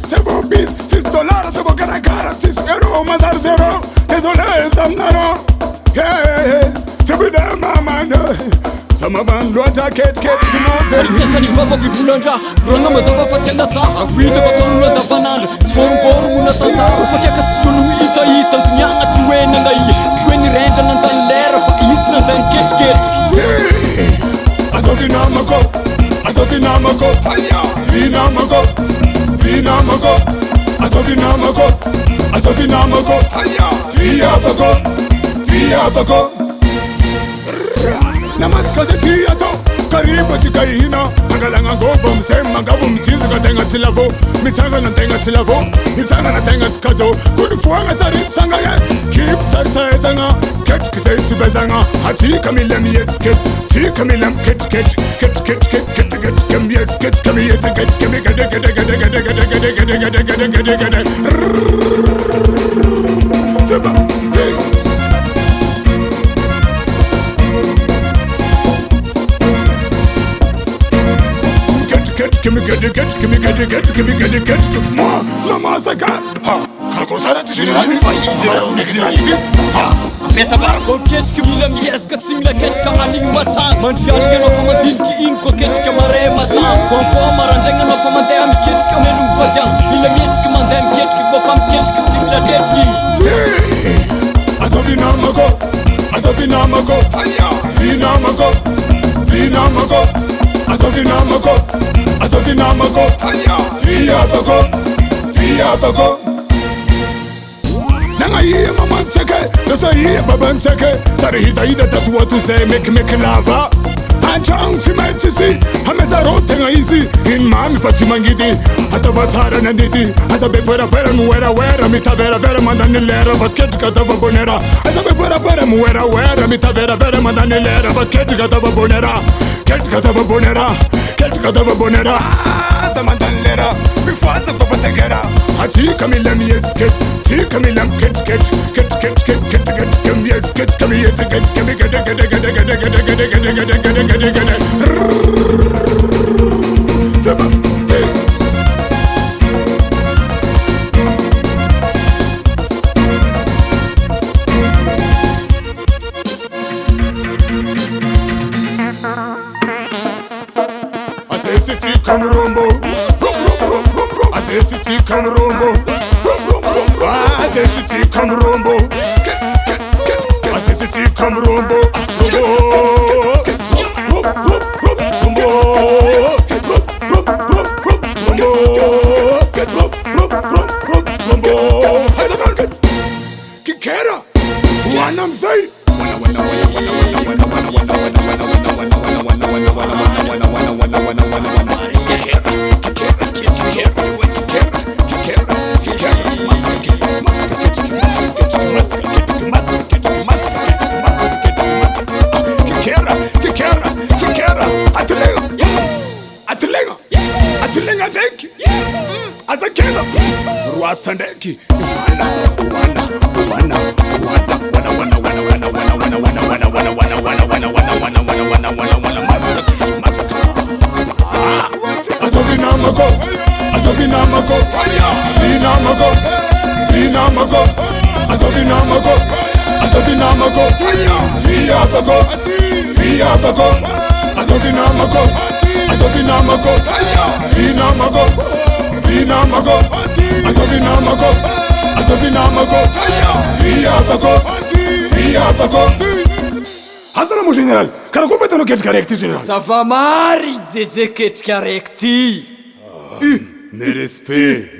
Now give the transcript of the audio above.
se vou bis, $6 se vou cara, €6 mas ar zero, désolé samnaro. Se me dá mamãe, sama bando jacket kimoze. Kesa ni baba kipulanja, ranga mazava fatsenda sa, afida batonu da banana, sforum una tantaro, fakia katsunu ita nyanga tsuwena ngai, tsuweni renja nandalera fa isna dan ket. Azovinamako, vinamako, azovinamako, viabako. Namaskaze tiyato, karibu chikaina, mangalanga govo msema ngavu mchizi katenga tilavo, mitanga na tenga tilavo, mitanga na tenga skazo, kudufuanga sari sangaya, keep sarta ezanga, ket kisei bezanga, hachi kamilem yetsket, chi kamilem ket kem yetsket, kem yetsket, kem gede. Seba, get mama saka ha kalkosara tishirani Pesa barco ketska mila mieska simila ketska aling matang manjali no famadinki inko ketska mare matang konforma randenga no famadem ketska menu vadang ila ketska mandem ketska bofam ketska simila ketski azovinamako vinamako azovinamako viabako nanga iye mama nseke nasa iye baba nseke sarihida tatuwa tuse mek lava anchang simetisi hameza rote ngaisi in mami fatimangidi atavatara nandidi azabe pera muwera mitavera mandanilera vaketka tava bonera azabe pera muwera mitavera mandanilera vaketka tava bonera samandanilera bifanza papasegera hachi kamilem yetsket chi kamilem ket kem yetsket kem yetsket kem gede Seba, chicken rumbo, I say chicken rumbo, I say chicken rumbo, I say chicken rumbo, Kikera, wanam say. Atilenga deki, azakela, ruasandeki, Azovinamako, Hazara mon général, car qu'on fait un enquête correcte général. Ça va mari, zézé ketka recti. Mes respects.